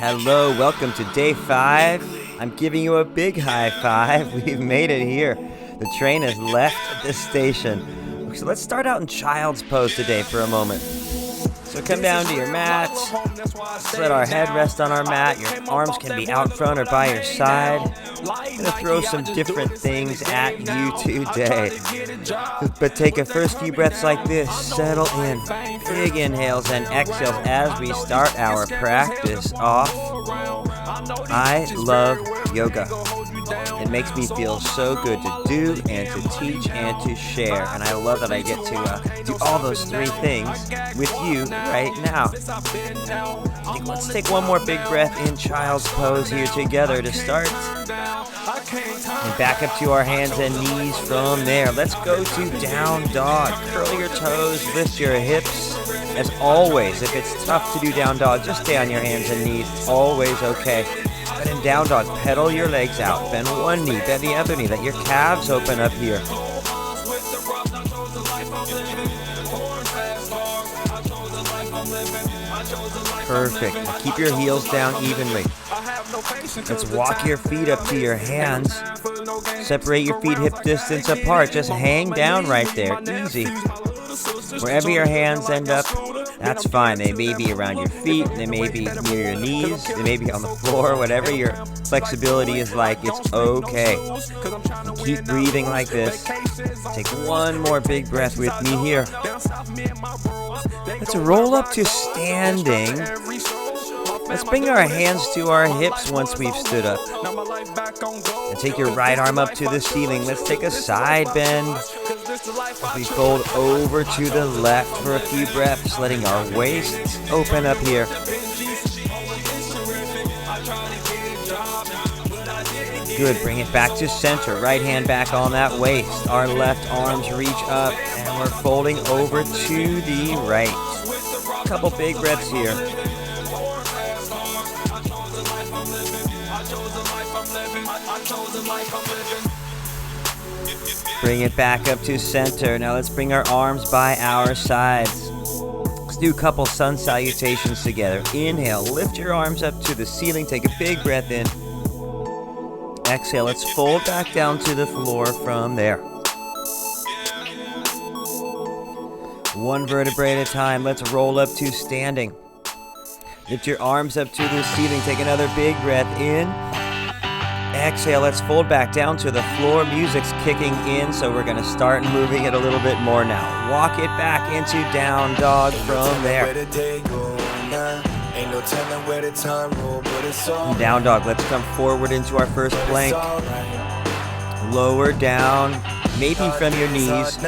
Hello, welcome to day 5. I'm giving you a big high five. We've made it here. The train has left the station. So let's start out in child's pose today for a moment. So come down to your mat. Let's let our head rest on our mat. Your arms can be out front or by your side. I'm going to throw some different things at you today. But take a first few breaths like this. Settle in. Big inhales and exhales as we start our practice off. I love yoga. It makes me feel so good to do and to teach and to share. And I love that I get to do all those three things with you right now. Let's take one more big breath in child's pose here together to start. And back up to our hands and knees from there. Let's go to down dog. Curl your toes, lift your hips. As always, if it's tough to do down dog, just stay on your hands and knees. It's always okay. But in down dog, pedal your legs out. Bend one knee, bend the other knee. Let your calves open up here. Perfect. Now keep your heels down evenly. Let's walk your feet up to your hands. Separate your feet hip distance apart. Just hang down right there. Easy. Wherever your hands end up, that's fine. They may be around your feet, they may be near your knees, they may be on the floor, whatever your flexibility is like, it's okay. And keep breathing like this. Take one more big breath with me here. Let's roll up to standing. Let's bring our hands to our hips once we've stood up. And take your right arm up to the ceiling. Let's take a side bend. We fold over to the left for a few breaths, letting our waists open up here. Good, bring it back to center. Right hand back on that waist. Our left arms reach up, and we're folding over to the right. Couple big breaths here. Bring it back up to center. Now let's bring our arms by our sides. Let's do a couple sun salutations together. Inhale, lift your arms up to the ceiling. Take a big breath in. Exhale, let's fold back down to the floor from there. One vertebrae at a time. Let's roll up to standing. Lift your arms up to the ceiling. Take another big breath in. Exhale, let's fold back down to the floor. Music's kicking in, so we're going to start moving it a little bit more now. Walk it back into down dog from there. Down dog, let's come forward into our first plank. Lower down, maybe from your knees.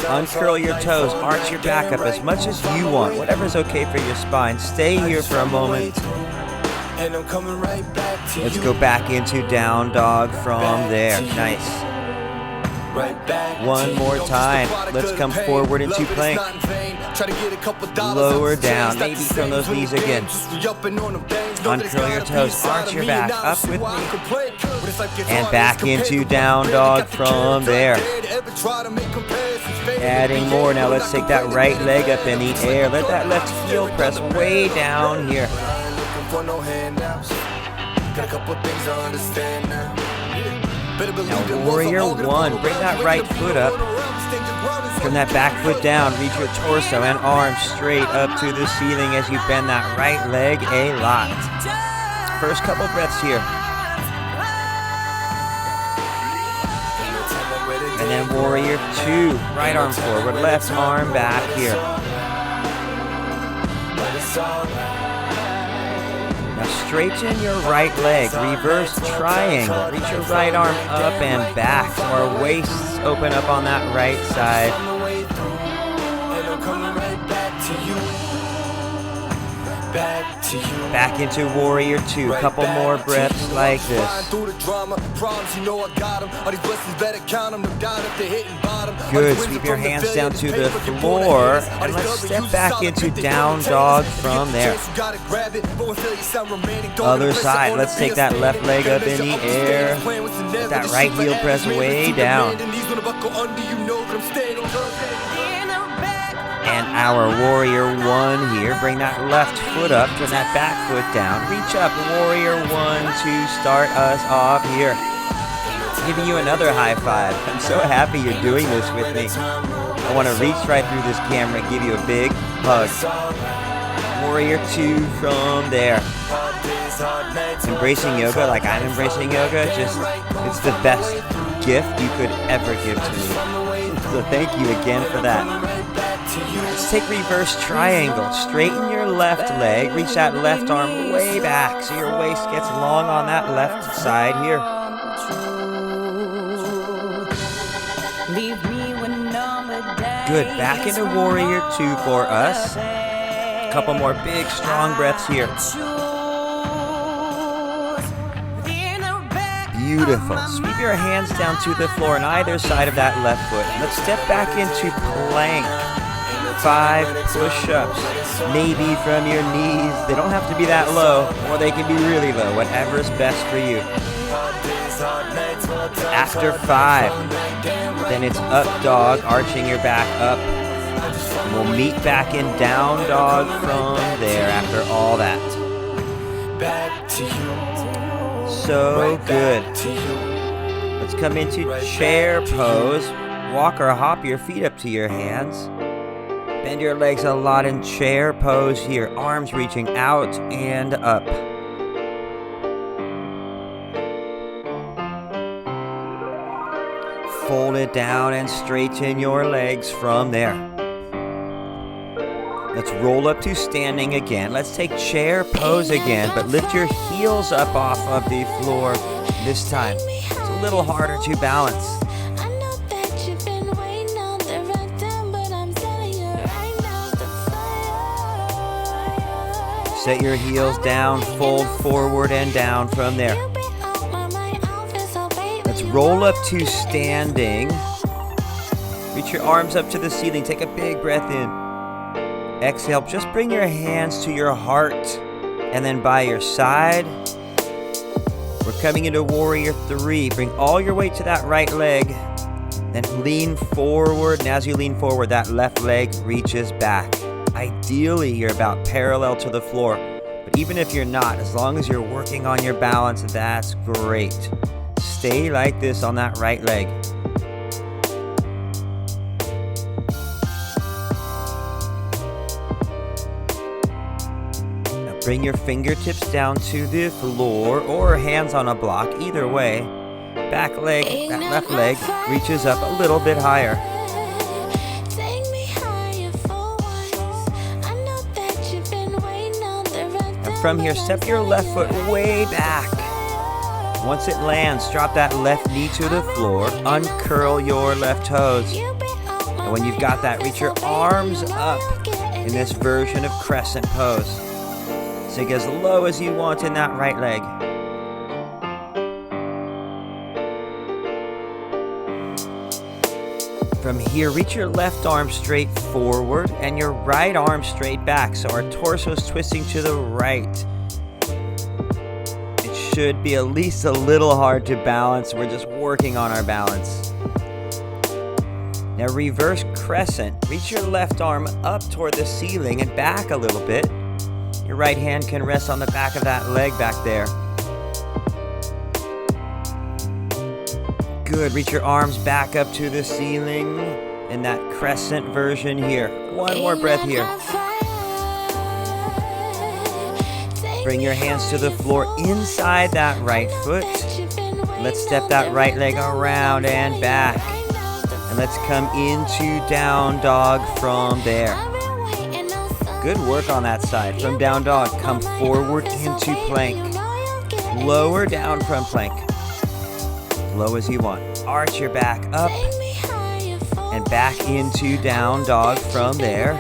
Uncurl your toes, arch your back up as much as you want. Whatever's okay for your spine. Stay here for a moment. Let's go back into down dog from there. Nice. One more time. Let's come forward into plank. Lower down, maybe from those knees again. Uncurl your toes, arch your back, up with me. And back into down dog from there. Adding more. Now let's take that right leg up in the air. Let that left heel press way down here. Now warrior one, bring that right foot up. Turn that back foot down, reach your torso and arms straight up to the ceiling as you bend that right leg a lot. First couple breaths here. And then warrior two, right arm forward, left arm back here. Now straighten your right leg, reverse triangle. Reach your right arm up and back. Our waists open up on that right side. Back into warrior two. Couple more breaths like this. Good. Sweep your hands down to the floor. And let's step back into down dog from there. Other side. Let's take that left leg up in the air. Let that right heel press way down. And our warrior one here. Bring that left foot up, turn that back foot down. Reach up, warrior one to start us off here. Giving you another high five. I'm so happy you're doing this with me. I want to reach right through this camera and give you a big hug. Warrior two from there. Embracing yoga like I'm embracing yoga, it's the best gift you could ever give to me. So thank you again for that. Let's take reverse triangle. Straighten your left leg. Reach that left arm way back so your waist gets long on that left side here. Good. Back into warrior two for us. A couple more big, strong breaths here. Beautiful. Sweep your hands down to the floor on either side of that left foot. Let's step back into plank. 5 push-ups, maybe from your knees. They don't have to be that low, or they can be really low, whatever's best for you. After 5, then it's up dog, arching your back up. And we'll meet back in down dog from there after all that. So good. Let's come into chair pose. Walk or hop your feet up to your hands. Bend your legs a lot in chair pose here. Arms reaching out and up. Fold it down and straighten your legs from there. Let's roll up to standing again. Let's take chair pose again, but lift your heels up off of the floor this time. It's a little harder to balance. Set your heels down, fold forward and down from there. Let's roll up to standing. Reach your arms up to the ceiling. Take a big breath in. Exhale, just bring your hands to your heart and then by your side. We're coming into warrior 3. Bring all your weight to that right leg. Then lean forward, and as you lean forward, that left leg reaches back. Ideally, you're about parallel to the floor, but even if you're not, as long as you're working on your balance, that's great. Stay like this on that right leg. Now bring your fingertips down to the floor or hands on a block, either way. Back leg, that left leg reaches up a little bit higher. From here, step your left foot way back. Once it lands, drop that left knee to the floor, uncurl your left toes. And when you've got that, reach your arms up in this version of crescent pose. Sink as low as you want in that right leg. From here, reach your left arm straight forward and your right arm straight back, so our torso's twisting to the right. It should be at least a little hard to balance. We're just working on our balance. Now reverse crescent. Reach your left arm up toward the ceiling and back a little bit. Your right hand can rest on the back of that leg back there. Good. Reach your arms back up to the ceiling in that crescent version here. One more breath here. Bring your hands to the floor inside that right foot. Let's step that right leg around and back. And let's come into down dog from there. Good work on that side. From down dog, come forward into plank. Lower down from plank. Low as you want. Arch your back up and back into down dog from there.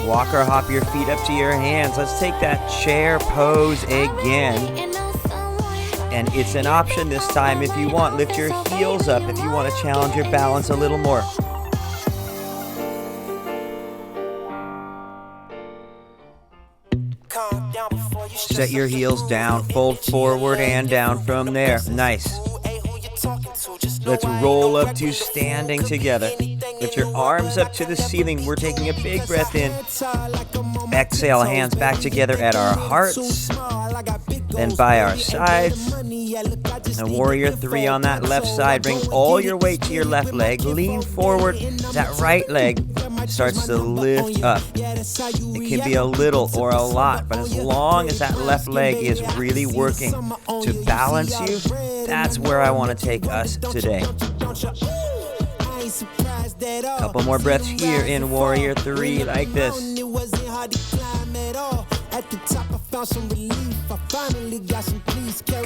Walk or hop your feet up to your hands. Let's take that chair pose again. And it's an option this time if you want. Lift your heels up if you want to challenge your balance a little more. Set your heels down, fold forward and down from there. Nice. Let's roll up to standing together. Lift your arms up to the ceiling. We're taking a big breath in. Exhale, hands back together at our hearts, then by our sides. And warrior 3 on that left side. Bring all your weight to your left leg. Lean forward. That right leg starts to lift up. It can be a little or a lot, but as long as that left leg is really working to balance you, that's where I want to take us today. Couple more breaths here in warrior 3 like this.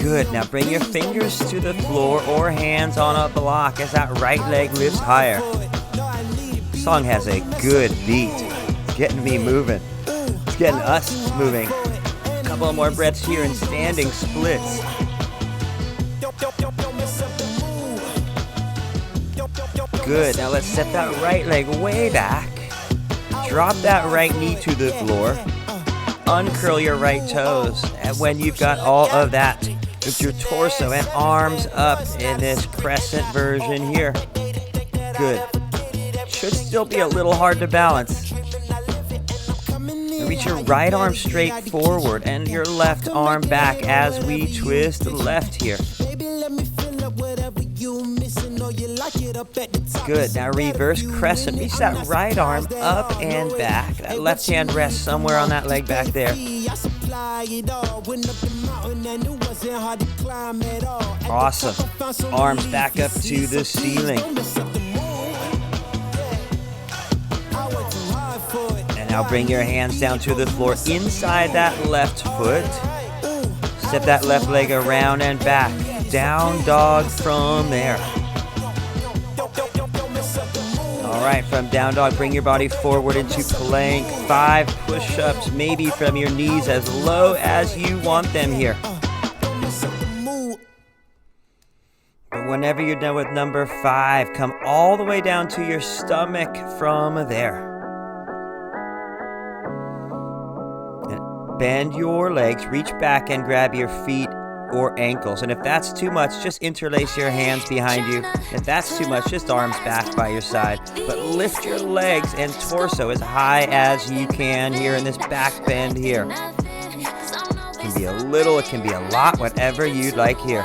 Good. Now bring your fingers to the floor or hands on a block as that right leg lifts higher. This song has a good beat. It's getting me moving. It's getting us moving. A couple more breaths here in standing splits. Good. Now let's set that right leg way back. Drop that right knee to the floor. Uncurl your right toes. And when you've got all of that, lift your torso and arms up in this crescent version here. Good. Should still be a little hard to balance. Reach your right arm straight forward and your left arm back as we twist left here. Good. Now reverse crescent. Reach that right arm up and back. That left hand rests somewhere on that leg back there. Awesome. Arms back up to the ceiling. And now bring your hands down to the floor inside that left foot. Step that left leg around and back. Down dog from there. All right, from down dog, bring your body forward into plank. 5 push-ups, maybe from your knees as low as you want them here. But whenever you're done with number 5, come all the way down to your stomach from there. And bend your legs, reach back and grab your feet or ankles. And if that's too much, just interlace your hands behind you. If that's too much, just arms back by your side. But lift your legs and torso as high as you can here in this back bend here. It can be a little, it can be a lot, whatever you'd like here.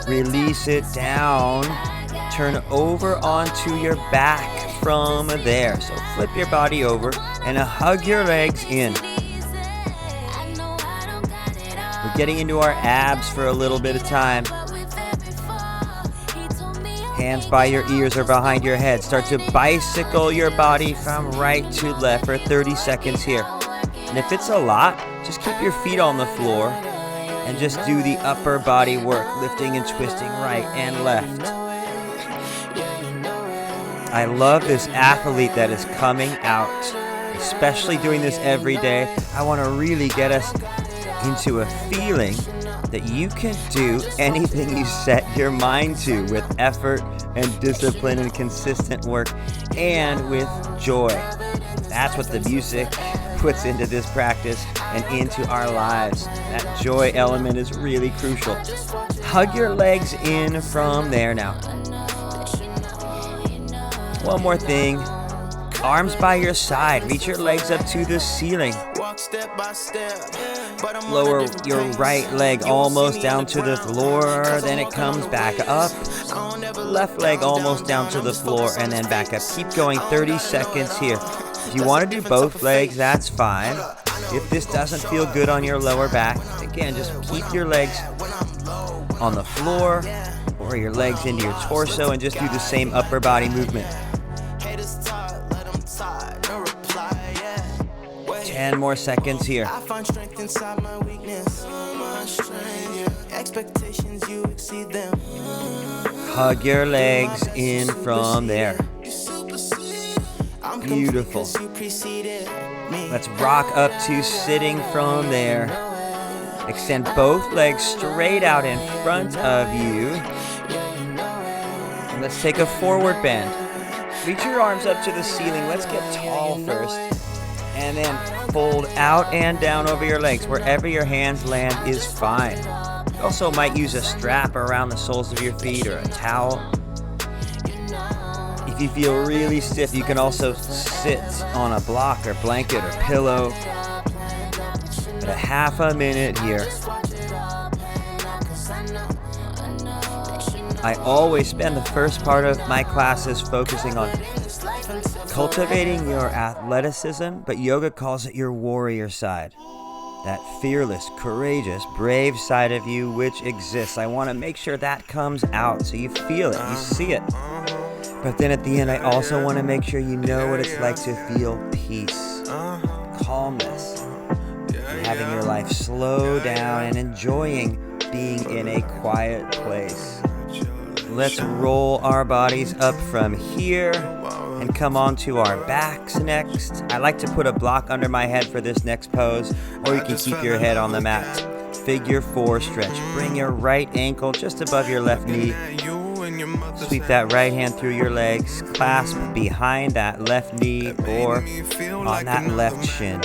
Release it down. Turn over onto your back from there. So flip your body over and hug your legs in. We're getting into our abs for a little bit of time. Hands by your ears or behind your head. Start to bicycle your body from right to left for 30 seconds here. And if it's a lot, just keep your feet on the floor and just do the upper body work, lifting and twisting right and left. I love this athlete that is coming out, especially doing this every day. I want to really get us into a feeling that you can do anything you set your mind to with effort and discipline and consistent work and with joy. That's what the music puts into this practice and into our lives. That joy element is really crucial. Hug your legs in from there now. One more thing. Arms by your side. Reach your legs up to the ceiling. Lower your right leg almost down to the floor. Then it comes back up. Left leg almost down to the floor and then back up. Keep going 30 seconds here. If you want to do both legs, that's fine. If this doesn't feel good on your lower back, again, just keep your legs on the floor or your legs into your torso and just do the same upper body movement. 10 more seconds here. Hug your legs in from there. Beautiful. Let's rock up to sitting from there. Extend both legs straight out in front of you. And let's take a forward bend. Reach your arms up to the ceiling. Let's get tall first. And then fold out and down over your legs. Wherever your hands land is fine. You also might use a strap around the soles of your feet or a towel. If you feel really stiff, you can also sit on a block or blanket or pillow. But a half a minute here. I always spend the first part of my classes focusing on cultivating your athleticism, but yoga calls it your warrior side. That fearless, courageous, brave side of you which exists. I want to make sure that comes out so you feel it, you see it. But then at the end, I also want to make sure you know what it's like to feel peace, calmness, having your life slow down and enjoying being in a quiet place. Let's roll our bodies up from here and come onto our backs next. I like to put a block under my head for this next pose, or you can keep your head on the mat. Figure 4 stretch. Bring your right ankle just above your left knee. Sweep that right hand through your legs. Clasp behind that left knee or on that left shin.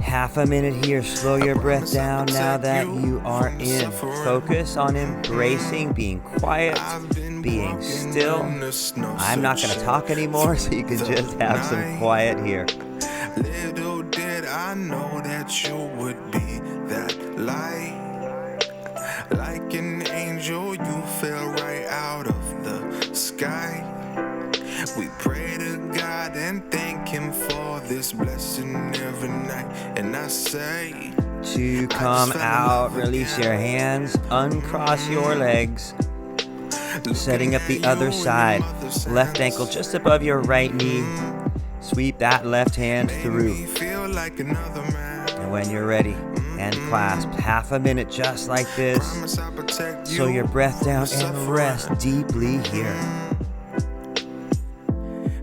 Half a minute here. Slow your breath down now that you are in. Focus on embracing being quiet, being still. I'm not going to talk anymore, so you can just have some quiet here. Little did I know that you would be that light. Like an angel, you fell right out of the sky. We pray to God and thank Him for this blessing every night. And I say, to come out, release your hands, uncross your legs. Setting up the other side. Left ankle just above your right knee. Sweep that left hand through. And when you're ready, and clasp. Half a minute just like this. Slow your breath down and rest deeply here.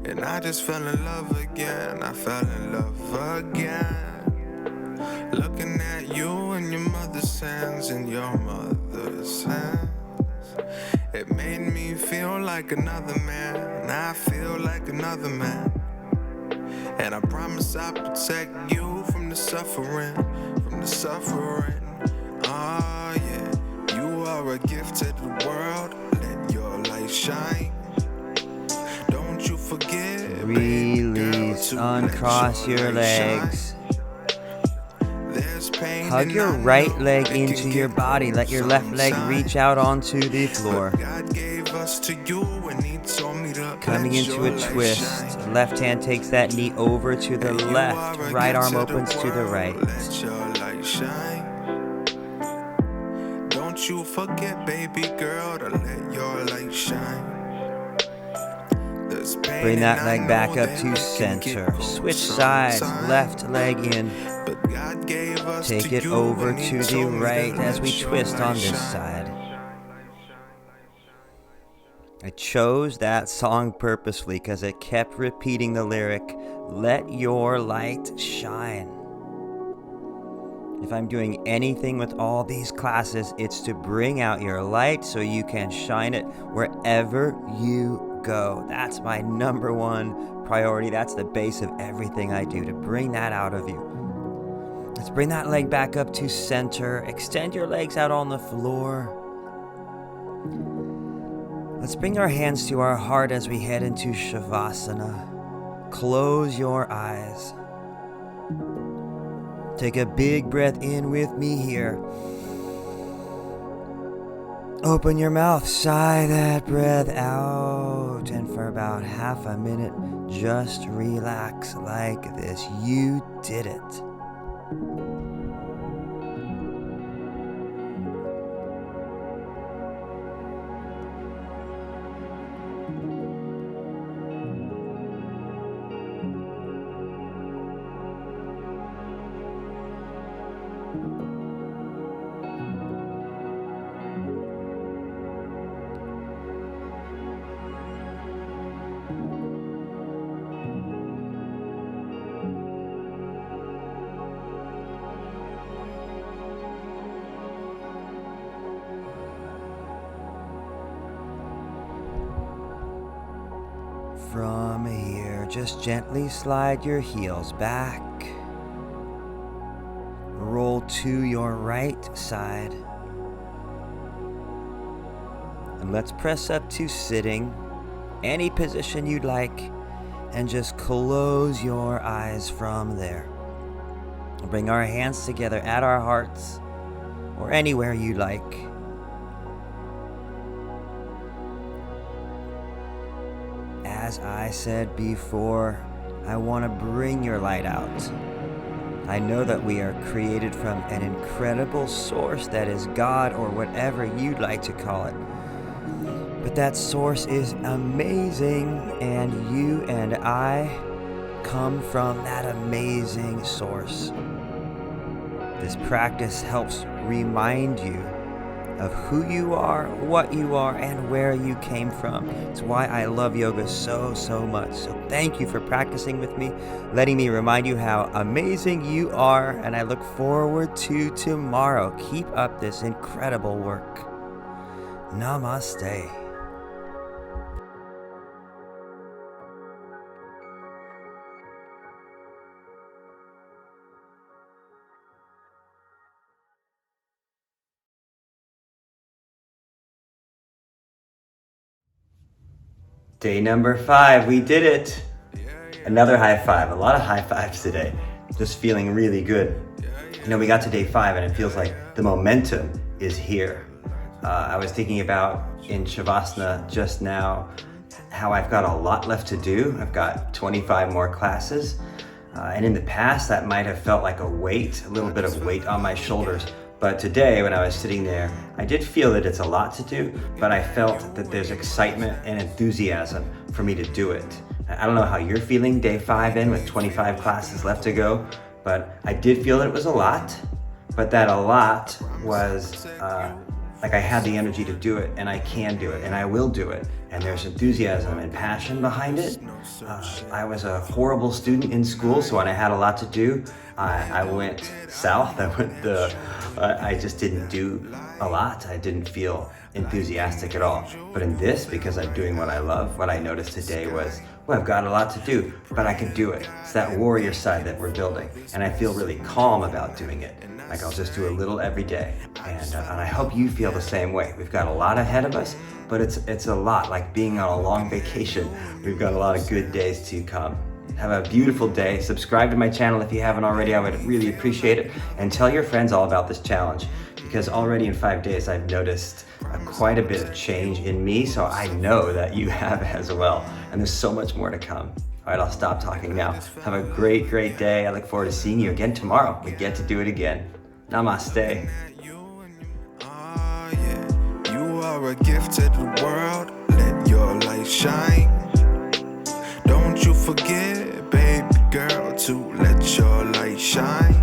And I just fell in love again. I fell in love again. Looking at you and your mother's hands and your mother's hands. It made me feel like another man. I feel like another man. And I promise I'll protect you from the suffering, from the suffering. Oh yeah, you are a gift to the world. Let your light shine. Don't you forget. Release, uncross your legs. Hug your right leg into your body. Let your left leg reach out onto the floor. Coming into a twist. Left hand takes that knee over to the left. Right arm opens to the right. Don't you forget, baby girl, to let your light shine. Bring that leg back up to center. Switch sides. Left leg in. Take it over to the right as we twist on this side. I chose that song purposely because it kept repeating the lyric, let your light shine. If I'm doing anything with all these classes, it's to bring out your light so you can shine it wherever you go. That's my number one priority. That's the base of everything I do, to bring that out of you. Let's bring that leg back up to center. Extend your legs out on the floor. Let's bring our hands to our heart as we head into Shavasana. Close your eyes. Take a big breath in with me here. Open your mouth, sigh that breath out. And for about half a minute, just relax like this. You did it. From here, just gently slide your heels back. Roll to your right side. And let's press up to sitting, any position you'd like, and just close your eyes from there. Bring our hands together at our hearts or anywhere you like. As I said before, I want to bring your light out. I know that we are created from an incredible source that is God or whatever you'd like to call it. But that source is amazing, and you and I come from that amazing source. This practice helps remind you of who you are, what you are, and where you came from. It's why I love yoga so much. So thank you for practicing with me, letting me remind you how amazing you are, and I look forward to tomorrow. Keep up this incredible work. Namaste. Day number 5, we did it. Another high five, a lot of high fives today. Just feeling really good. You know, we got to day 5 and it feels like the momentum is here. I was thinking about in Shavasana just now how I've got a lot left to do. I've got 25 more classes. And in the past that might have felt like a weight, a little bit of weight on my shoulders. But today, when I was sitting there, I did feel that it's a lot to do, but I felt that there's excitement and enthusiasm for me to do it. I don't know how you're feeling day 5 in with 25 classes left to go, but I did feel that it was a lot, but that a lot was like I had the energy to do it, and I can do it, and I will do it. And there's enthusiasm and passion behind it. I was a horrible student in school, so when I had a lot to do, I went south. I just didn't do a lot. I didn't feel enthusiastic at all. But in this, because I'm doing what I love, what I noticed today was, well, I've got a lot to do, but I can do it. It's that warrior side that we're building. And I feel really calm about doing it. Like I'll just do a little every day. And I hope you feel the same way. We've got a lot ahead of us, but it's a lot like being on a long vacation. We've got a lot of good days to come. Have a beautiful day. Subscribe to my channel if you haven't already. I would really appreciate it. And tell your friends all about this challenge, because already in 5 days I've noticed quite a bit of change in me, so I know that you have as well. And there's so much more to come. All right, I'll stop talking now. Have a great day. I look forward to seeing you again tomorrow. We get to do it again. Namaste. You are a gift to the world. Let your light shine. Don't you forget, baby girl, to let your light shine.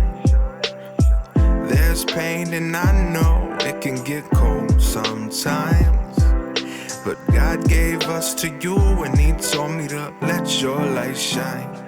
There's pain and I know it can get cold sometimes, but God gave us to you and he told me to let your light shine.